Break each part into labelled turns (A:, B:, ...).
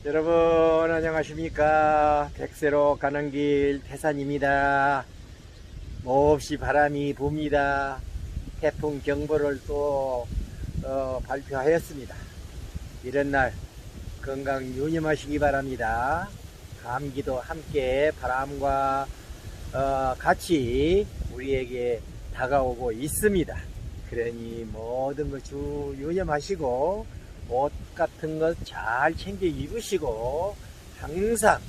A: 여러분 안녕하십니까. 백세로 가는 길 태산입니다. 몹시 바람이 붑니다. 태풍 경보를 또 발표하였습니다. 이런 날 건강 유념하시기 바랍니다. 감기도 함께 바람과 같이 우리에게 다가오고 있습니다. 그러니 모든 것 유념하시고 옷 같은 것 잘 챙겨 입으시고 항상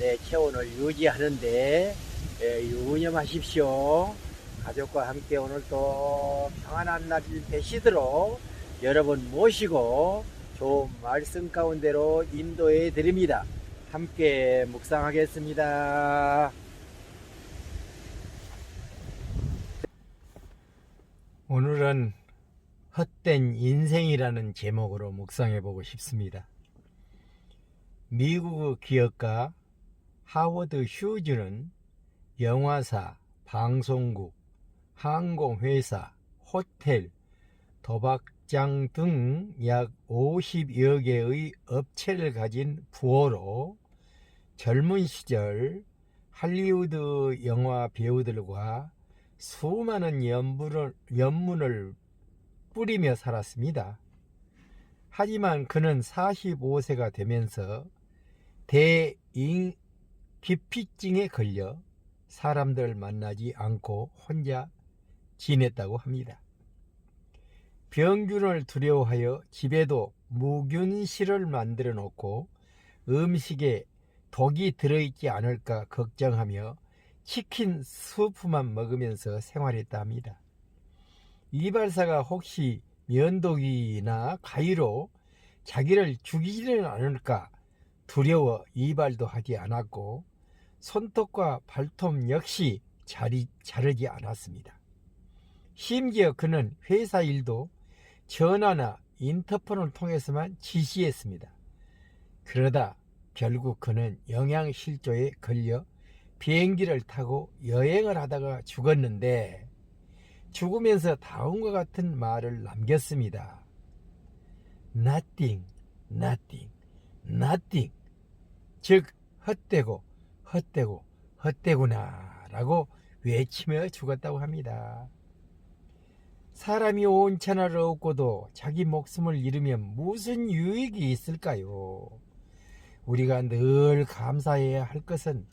A: 내 체온을 유지하는데 유념하십시오. 가족과 함께 오늘 또 평안한 날 되시도록 여러분 모시고 좋은 말씀 가운데로 인도해 드립니다. 함께 묵상하겠습니다. 오늘은 헛된 인생이라는 제목으로 묵상해 보고 싶습니다. 미국 기업가 하워드 휴즈는 영화사, 방송국, 항공회사, 호텔, 도박장 등 약 50여 개의 업체를 가진 부호로 젊은 시절 할리우드 영화 배우들과 수많은 연문을 뿌리며 살았습니다. 하지만 그는 45세가 되면서 대인기피증에 걸려 사람들을 만나지 않고 혼자 지냈다고 합니다. 병균을 두려워하여 집에도 무균실을 만들어 놓고 음식에 독이 들어있지 않을까 걱정하며 치킨 수프만 먹으면서 생활했다 합니다. 이발사가 혹시 면도기나 가위로 자기를 죽이지는 않을까 두려워 이발도 하지 않았고 손톱과 발톱 역시 자르지 않았습니다. 심지어 그는 회사 일도 전화나 인터폰을 통해서만 지시했습니다. 그러다 결국 그는 영양실조에 걸려 비행기를 타고 여행을 하다가 죽었는데 죽으면서 다음과 같은 말을 남겼습니다. Nothing, nothing, nothing. 즉 헛되고 헛되고 헛되구나 라고 외치며 죽었다고 합니다. 사람이 온 천하를 얻고도 자기 목숨을 잃으면 무슨 유익이 있을까요? 우리가 늘 감사해야 할 것은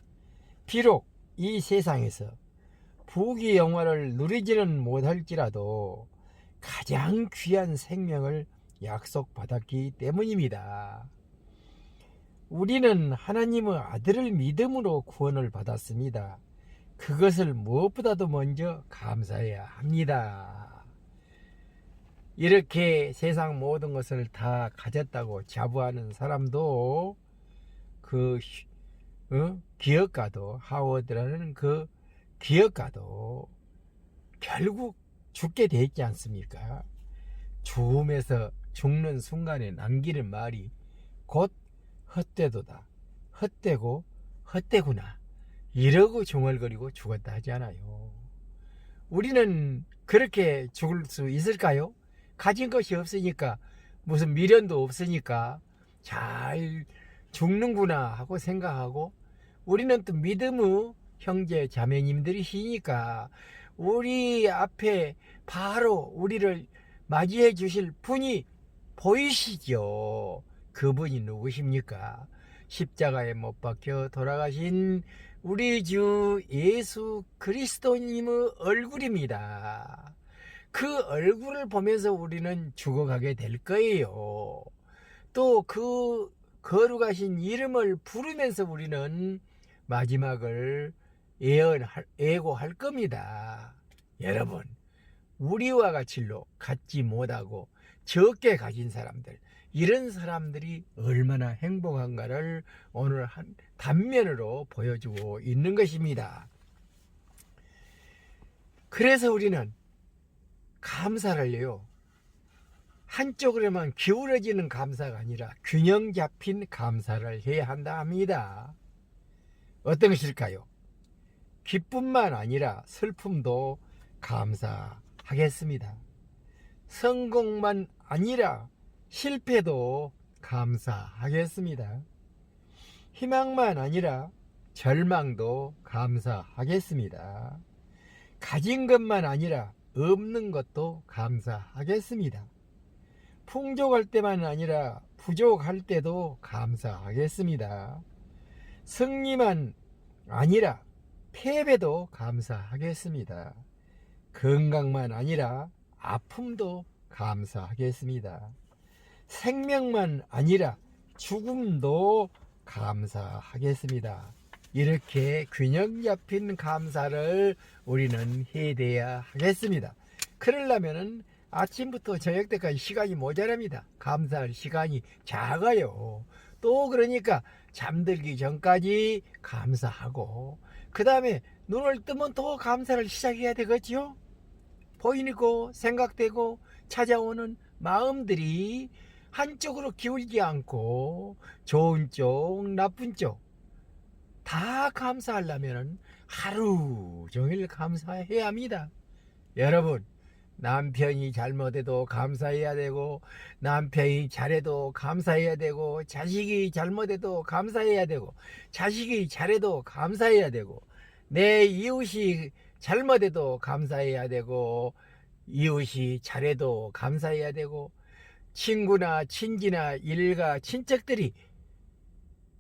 A: 비록 이 세상에서 부귀 영화를 누리지는 못할지라도 가장 귀한 생명을 약속받았기 때문입니다. 우리는 하나님의 아들을 믿음으로 구원을 받았습니다. 그것을 무엇보다도 먼저 감사해야 합니다. 이렇게 세상 모든 것을 다 가졌다고 자부하는 사람도 기업가도 하워드라는 그 기업가도 결국 죽게 돼 있지 않습니까? 죽음에서 죽는 순간에 남기는 말이 곧 헛되도다. 헛되고 헛되구나. 이러고 중얼거리고 죽었다 하지 않아요. 우리는 그렇게 죽을 수 있을까요? 가진 것이 없으니까, 무슨 미련도 없으니까 잘 죽는구나 하고 생각하고, 우리는 또 믿음의 형제 자매님들이시니까 우리 앞에 바로 우리를 맞이해 주실 분이 보이시죠. 그분이 누구십니까? 십자가에 못 박혀 돌아가신 우리 주 예수 그리스도님의 얼굴입니다. 그 얼굴을 보면서 우리는 죽어가게 될 거예요. 또 그 거룩하신 이름을 부르면서 우리는 마지막을 예고할 겁니다. 여러분, 우리와 같이로 갖지 못하고 적게 가진 사람들, 이런 사람들이 얼마나 행복한가를 오늘 한 단면으로 보여주고 있는 것입니다. 그래서 우리는 감사를 해요. 한쪽으로만 기울어지는 감사가 아니라 균형 잡힌 감사를 해야 한다 합니다. 어떤 것일까요? 기쁨만 아니라 슬픔도 감사하겠습니다. 성공만 아니라 실패도 감사하겠습니다. 희망만 아니라 절망도 감사하겠습니다. 가진 것만 아니라 없는 것도 감사하겠습니다. 풍족할 때만 아니라 부족할 때도 감사하겠습니다. 승리만 아니라 패배도 감사하겠습니다. 건강만 아니라 아픔도 감사하겠습니다. 생명만 아니라 죽음도 감사하겠습니다. 이렇게 균형 잡힌 감사를 우리는 해야 하겠습니다. 그러려면 아침부터 저녁 때까지 시간이 모자랍니다. 감사할 시간이 작아요. 또 그러니까 잠들기 전까지 감사하고 그 다음에 눈을 뜨면 또 감사를 시작해야 되겠죠. 보이고 생각되고 찾아오는 마음들이 한쪽으로 기울지 않고 좋은 쪽 나쁜 쪽 다 감사하려면 하루 종일 감사해야 합니다. 여러분, 남편이 잘못해도 감사해야 되고 남편이 잘해도 감사해야 되고 자식이 잘못해도 감사해야 되고 자식이 잘해도 감사해야 되고 내 이웃이 잘못해도 감사해야 되고 이웃이 잘해도 감사해야 되고 친구나 친지나 일가 친척들이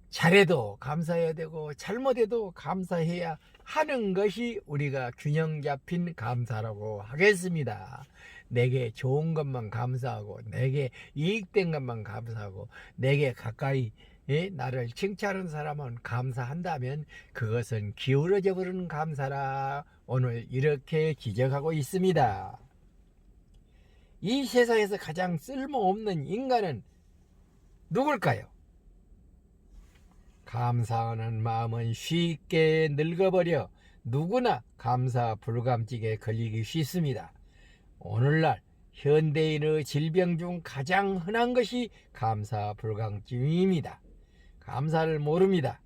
A: 잘해도 감사해야 되고 잘못해도 감사해야 하는 것이 우리가 균형 잡힌 감사라고 하겠습니다. 내게 좋은 것만 감사하고 내게 이익된 것만 감사하고 내게 가까이 나를 칭찬하는 사람은 감사한다면 그것은 기울어져 버리는 감사라 오늘 이렇게 지적하고 있습니다. 이 세상에서 가장 쓸모없는 인간은 누굴까요? 감사하는 마음은 쉽게 늙어버려 누구나 감사 불감증에 걸리기 쉽습니다. 오늘날 현대인의 질병 중 가장 흔한 것이 감사 불감증입니다. 감사를 모릅니다.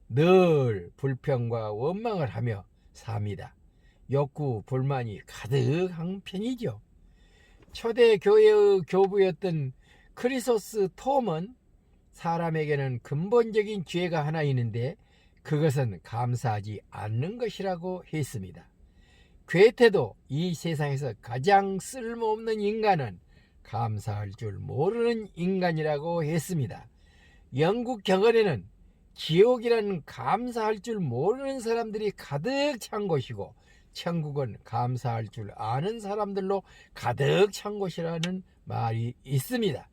A: 늘 불평과 원망을 하며 삽니다. 욕구 불만이 가득한 편이죠. 초대 교회의 교부였던 크리소스 톰은 사람에게는 근본적인 죄가 하나 있는데 그것은 감사하지 않는 것이라고 했습니다. 괴테도 이 세상에서 가장 쓸모없는 인간은 감사할 줄 모르는 인간이라고 했습니다. 영국 격언에는 지옥이라는 감사할 줄 모르는 사람들이 가득 찬 곳이고 천국은 감사할 줄 아는 사람들로 가득 찬 곳이라는 말이 있습니다.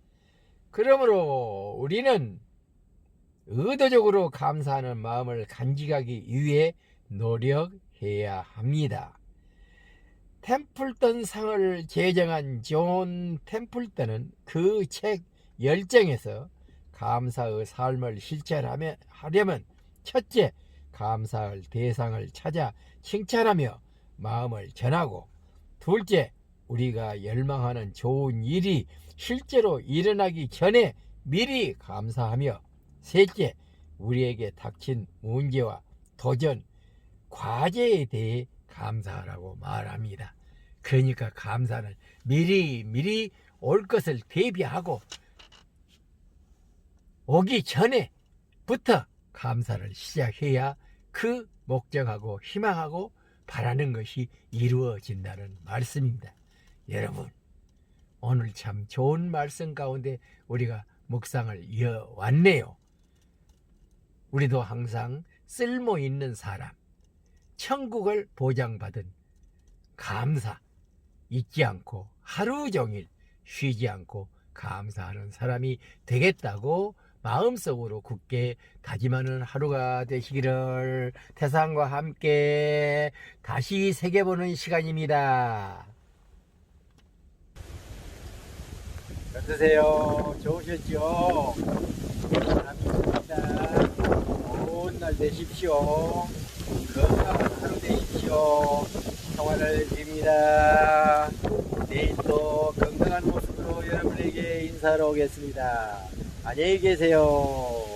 A: 그러므로 우리는 의도적으로 감사하는 마음을 간직하기 위해 노력해야 합니다. 템플턴 상을 제정한 존 템플턴은 그 책 열정에서 감사의 삶을 실천하려면 첫째, 감사할 대상을 찾아 칭찬하며 마음을 전하고 둘째, 우리가 열망하는 좋은 일이 실제로 일어나기 전에 미리 감사하며 셋째, 우리에게 닥친 문제와 도전, 과제에 대해 감사하라고 말합니다. 그러니까 감사는 미리 올 것을 대비하고 오기 전에부터 감사를 시작해야 그 목적하고 희망하고 바라는 것이 이루어진다는 말씀입니다. 여러분, 오늘 참 좋은 말씀 가운데 우리가 묵상을 이어왔네요. 우리도 항상 쓸모 있는 사람, 천국을 보장받은 감사 잊지 않고 하루 종일 쉬지 않고 감사하는 사람이 되겠다고 마음속으로 굳게 다짐하는 하루가 되시기를 태상과 함께 다시 새겨보는 시간입니다. 어떠세요? 좋으셨죠? 감사합니다. 좋은 날 되십시오. 건강한 하루 되십시오. 평화를 빕니다. 내일 또 건강한 모습으로 여러분에게 인사하러 오겠습니다. 안녕히 계세요.